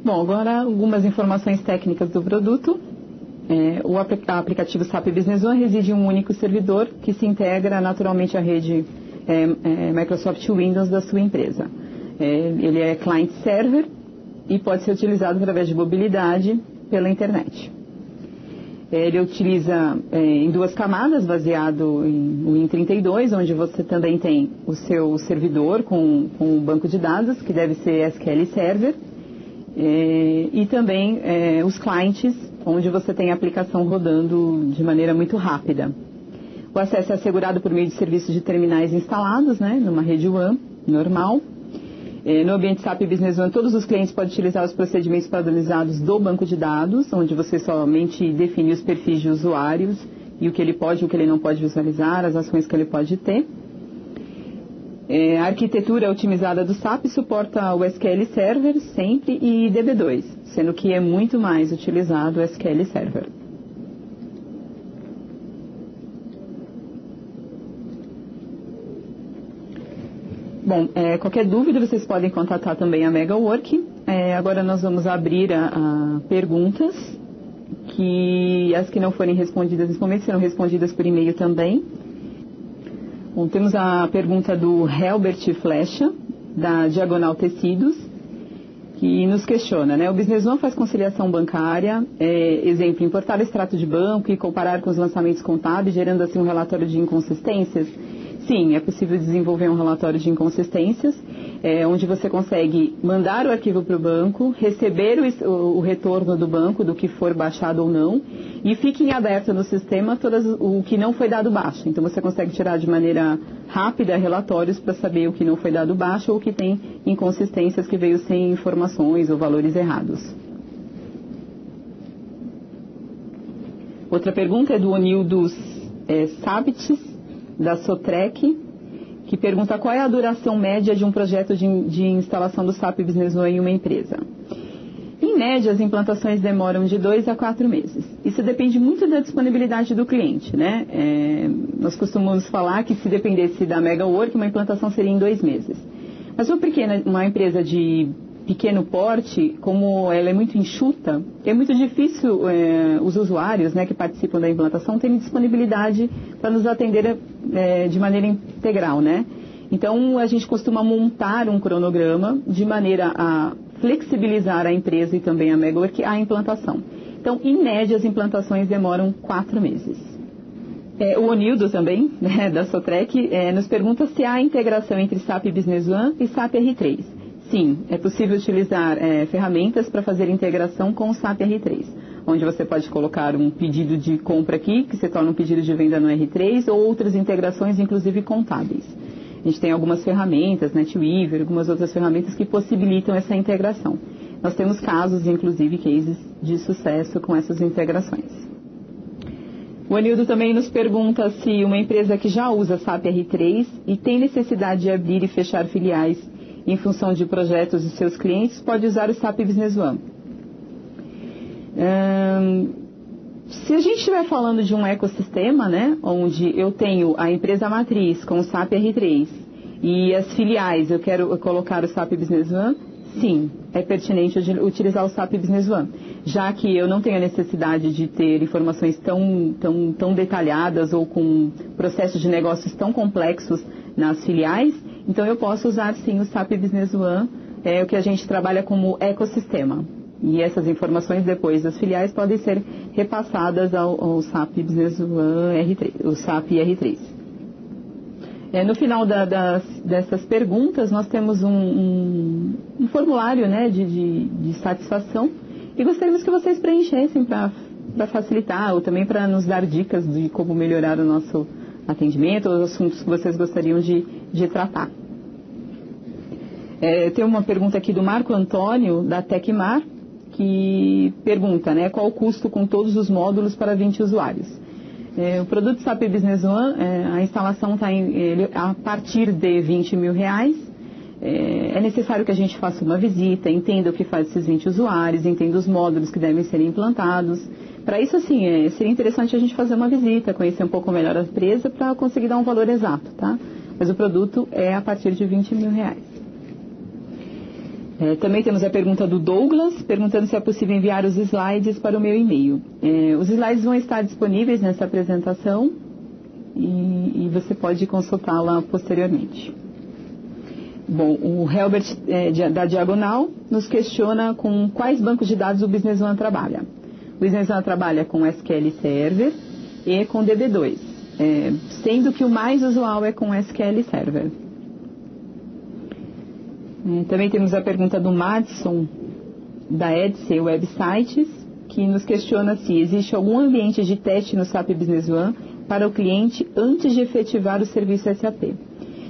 Bom, agora algumas informações técnicas do produto. O aplicativo SAP Business One reside em um único servidor que se integra naturalmente à rede Microsoft Windows da sua empresa. Ele é client-server e pode ser utilizado através de mobilidade pela internet. Ele utiliza em duas camadas, baseado em Win32, onde você também tem o seu servidor com o banco de dados, que deve ser SQL Server, e também os clientes, onde você tem a aplicação rodando de maneira muito rápida. O acesso é assegurado por meio de serviços de terminais instalados, né, numa rede WAN normal. No ambiente SAP Business One, todos os clientes podem utilizar os procedimentos padronizados do banco de dados, onde você somente define os perfis de usuários e o que ele pode e o que ele não pode visualizar, as ações que ele pode ter. A arquitetura otimizada do SAP suporta o SQL Server sempre e DB2, sendo que é muito mais utilizado o SQL Server. Bom, qualquer dúvida vocês podem contatar também a MegaWork. Agora nós vamos abrir a perguntas, que as que não forem respondidas nesse momento serão respondidas por e-mail também. Bom, temos a pergunta do Helbert Flecha, da Diagonal Tecidos, que nos questiona, né? O Business One faz conciliação bancária, exemplo, importar extrato de banco e comparar com os lançamentos contábeis, gerando assim um relatório de inconsistências? Sim, é possível desenvolver um relatório de inconsistências, onde você consegue mandar o arquivo para o banco, receber o retorno do banco, do que for baixado ou não, e fica em aberto no sistema o que não foi dado baixo. Então você consegue tirar de maneira rápida relatórios para saber o que não foi dado baixo ou o que tem inconsistências que veio sem informações ou valores errados. Outra pergunta é do Onildo Sabites, da Sotrec, que pergunta qual é a duração média de um projeto de instalação do SAP Business One em uma empresa. Em média, as implantações demoram de 2 a 4 meses. Isso depende muito da disponibilidade do cliente, né? Nós costumamos falar que se dependesse da MegaWork, uma implantação seria em 2 meses. Mas uma empresa de pequeno porte, como ela é muito enxuta, é muito difícil os usuários, né, que participam da implantação terem disponibilidade para nos atender de maneira integral, né? Então, a gente costuma montar um cronograma de maneira a flexibilizar a empresa e também a MegaWork a implantação. Então, em média, as implantações demoram 4 meses. O Onildo também, né, da Sotrec, nos pergunta se há integração entre SAP Business One e SAP R3. Sim, é possível utilizar ferramentas para fazer integração com o SAP R3, onde você pode colocar um pedido de compra aqui, que se torna um pedido de venda no R3, ou outras integrações, inclusive contábeis. A gente tem algumas ferramentas, NetWeaver, algumas outras ferramentas que possibilitam essa integração. Nós temos casos, inclusive, cases de sucesso com essas integrações. O Anildo também nos pergunta se uma empresa que já usa SAP R3 e tem necessidade de abrir e fechar filiais em função de projetos de seus clientes, pode usar o SAP Business One. Se a gente estiver falando de um ecossistema, né, onde eu tenho a empresa matriz com o SAP R3 e as filiais, eu quero colocar o SAP Business One, sim, é pertinente utilizar o SAP Business One, já que eu não tenho a necessidade de ter informações tão detalhadas ou com processos de negócios tão complexos nas filiais. Então, eu posso usar, sim, o SAP Business One, o que a gente trabalha como ecossistema. E essas informações, depois das filiais, podem ser repassadas ao SAP Business One R3, o SAP R3. No final dessas perguntas, nós temos um formulário, né, de satisfação, e gostaríamos que vocês preenchessem para facilitar, ou também para nos dar dicas de como melhorar o nosso atendimento, ou os assuntos que vocês gostariam de tratar. Tem uma pergunta aqui do Marco Antônio, da Tecmar, que pergunta, né, qual o custo com todos os módulos para 20 usuários. O produto SAP Business One, a instalação está a partir de R$20 mil. É necessário que a gente faça uma visita, entenda o que faz esses 20 usuários, entenda os módulos que devem ser implantados. Para isso, assim, seria interessante a gente fazer uma visita, conhecer um pouco melhor a empresa para conseguir dar um valor exato, tá? Mas o produto é a partir de R$20 mil. Também temos a pergunta do Douglas, perguntando se é possível enviar os slides para o meu e-mail. Os slides vão estar disponíveis nessa apresentação e você pode consultá-la posteriormente. Bom, o Helbert da Diagonal nos questiona com quais bancos de dados o Business One trabalha. O Business One trabalha com SQL Server e com DB2, sendo que o mais usual é com SQL Server. Também temos a pergunta do Madison, da Edsel Websites, que nos questiona se existe algum ambiente de teste no SAP Business One para o cliente antes de efetivar o serviço SAP.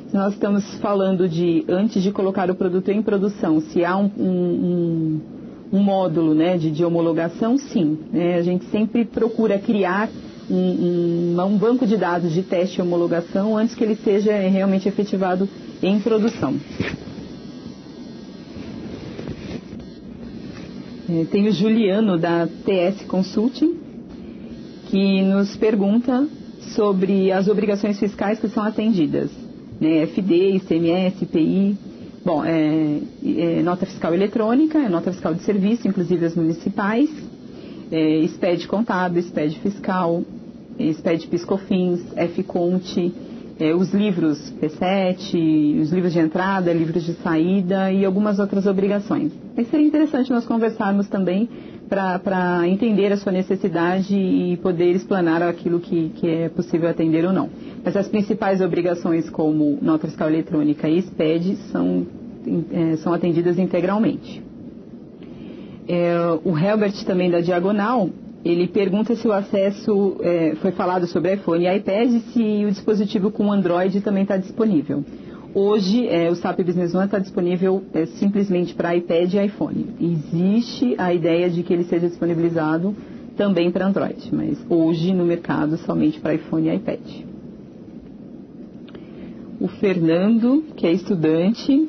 Se nós estamos falando de antes de colocar o produto em produção, se há um módulo, né, de homologação, sim. A gente sempre procura criar um banco de dados de teste e homologação antes que ele seja realmente efetivado em produção. Tem o Juliano, da TS Consulting, que nos pergunta sobre as obrigações fiscais que são atendidas. FD, ICMS, IPI, bom, nota fiscal eletrônica, nota fiscal de serviço, inclusive as municipais, SPED contábil, SPED fiscal, SPED PiscoFins, FConte, os livros P7, os livros de entrada, livros de saída e algumas outras obrigações. Mas seria interessante nós conversarmos também para entender a sua necessidade e poder explanar aquilo que é possível atender ou não. Mas as principais obrigações, como nota fiscal eletrônica e SPED, são atendidas integralmente. O Helbert, também da Diagonal, ele pergunta se o acesso, foi falado sobre iPhone e iPad, e se o dispositivo com Android também está disponível. Hoje, o SAP Business One está disponível simplesmente para iPad e iPhone. Existe a ideia de que ele seja disponibilizado também para Android, mas hoje no mercado somente para iPhone e iPad. O Fernando, que é estudante,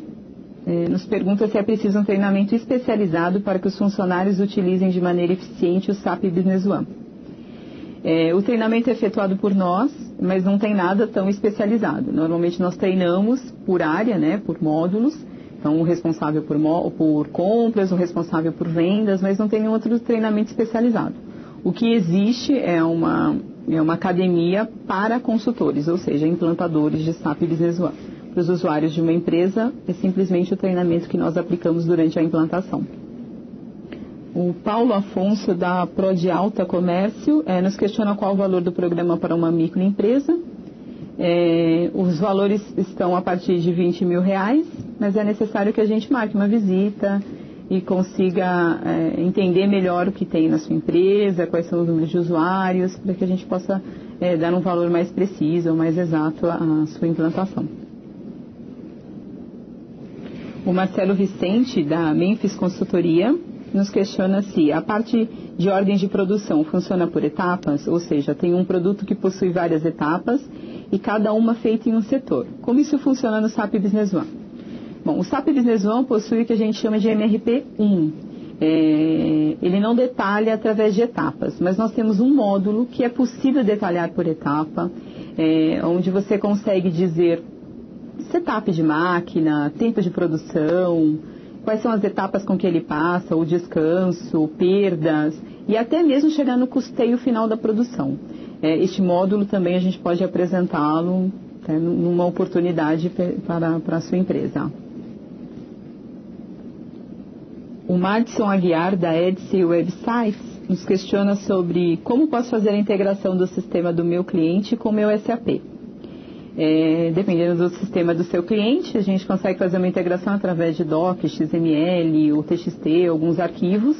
nos pergunta se é preciso um treinamento especializado para que os funcionários utilizem de maneira eficiente o SAP Business One. O treinamento é efetuado por nós, mas não tem nada tão especializado. Normalmente nós treinamos por área, por módulos. Então, o responsável por compras, o responsável por vendas, mas não tem nenhum outro treinamento especializado. O que existe é uma academia para consultores, ou seja, implantadores de SAP Business One. Para os usuários de uma empresa, é simplesmente o treinamento que nós aplicamos durante a implantação. O Paulo Afonso, da Prod Alta Comércio, nos questiona qual o valor do programa para uma microempresa. Os valores estão a partir de R$20 mil, mas é necessário que a gente marque uma visita e consiga entender melhor o que tem na sua empresa, quais são os números de usuários, para que a gente possa dar um valor mais preciso, mais exato à sua implantação. O Marcelo Vicente, da Memphis Consultoria, nos questiona se a parte de ordem de produção funciona por etapas, ou seja, tem um produto que possui várias etapas e cada uma feita em um setor. Como isso funciona no SAP Business One? Bom, o SAP Business One possui o que a gente chama de MRP1. Ele não detalha através de etapas, mas nós temos um módulo que é possível detalhar por etapa, onde você consegue dizer setup de máquina, tempo de produção, quais são as etapas com que ele passa, o descanso, perdas e até mesmo chegar no custeio final da produção. Este módulo também a gente pode apresentá-lo numa oportunidade para a sua empresa. O Madison Aguiar, da Edsel Websites, nos questiona sobre como posso fazer a integração do sistema do meu cliente com o meu SAP. Dependendo do sistema do seu cliente, a gente consegue fazer uma integração através de doc, XML, ou TXT, alguns arquivos,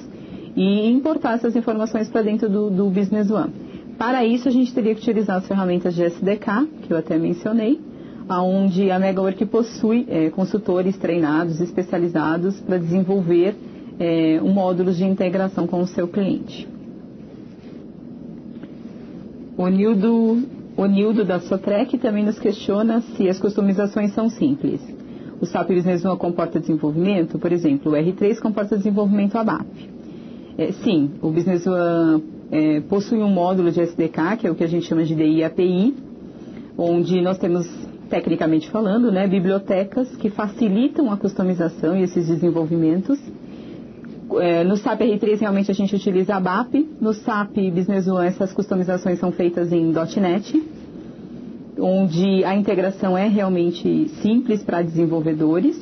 e importar essas informações para dentro do Business One. Para isso, a gente teria que utilizar as ferramentas de SDK, que eu até mencionei, onde a MegaWork possui consultores treinados, especializados para desenvolver módulos de integração com o seu cliente. O Nildo da Sotrec também nos questiona se as customizações são simples. O SAP Business One comporta desenvolvimento, por exemplo, o R3 comporta desenvolvimento ABAP. Sim, o Business One possui um módulo de SDK, que é o que a gente chama de DI API, onde nós temos tecnicamente falando, né, bibliotecas que facilitam a customização e esses desenvolvimentos. No SAP R3 realmente a gente utiliza a ABAP, no SAP Business One essas customizações são feitas em .NET, onde a integração é realmente simples para desenvolvedores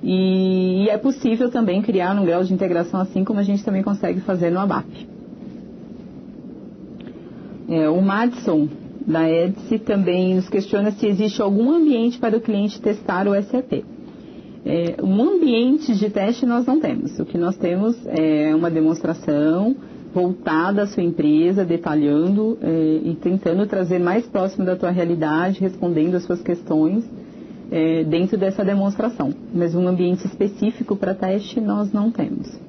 e é possível também criar um grau de integração assim como a gente também consegue fazer no ABAP. O Madison, da Etsy, também nos questiona se existe algum ambiente para o cliente testar o SAP. Um ambiente de teste nós não temos. O que nós temos é uma demonstração voltada à sua empresa, detalhando e tentando trazer mais próximo da tua realidade, respondendo as suas questões dentro dessa demonstração. Mas um ambiente específico para teste nós não temos.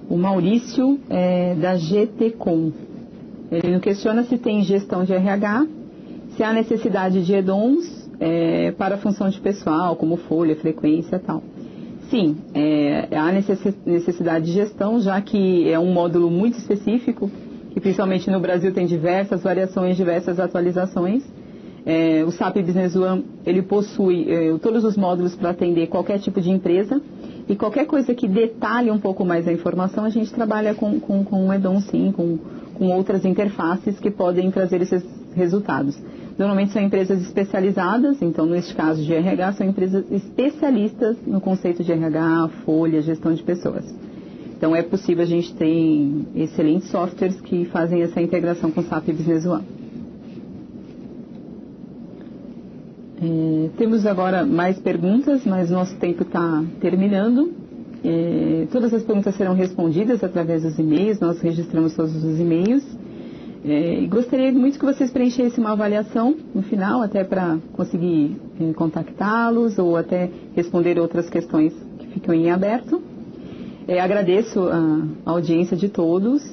O Maurício, da GTCom, ele nos questiona se tem gestão de RH, se há necessidade de add-ons para a função de pessoal, como folha, frequência e tal. Sim, há necessidade de gestão, já que é um módulo muito específico, que principalmente no Brasil tem diversas variações, diversas atualizações. O SAP Business One, ele possui todos os módulos para atender qualquer tipo de empresa, e qualquer coisa que detalhe um pouco mais a informação, a gente trabalha com um add-on sim, com outras interfaces que podem trazer esses resultados. Normalmente são empresas especializadas, então neste caso de RH, são empresas especialistas no conceito de RH, folha, gestão de pessoas. Então é possível, a gente ter excelentes softwares que fazem essa integração com o SAP Business One. Temos agora mais perguntas, mas nosso tempo está terminando. Todas as perguntas serão respondidas através dos e-mails, nós registramos todos os e-mails. Gostaria muito que vocês preenchessem uma avaliação no final, até para conseguir contactá-los ou até responder outras questões que ficam em aberto. Agradeço a audiência de todos.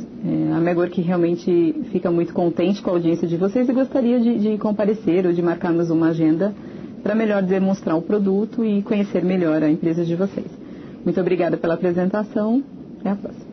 A Megwork realmente fica muito contente com a audiência de vocês e gostaria de comparecer ou de marcarmos uma agenda para melhor demonstrar o produto e conhecer melhor a empresa de vocês. Muito obrigada pela apresentação. Até a próxima.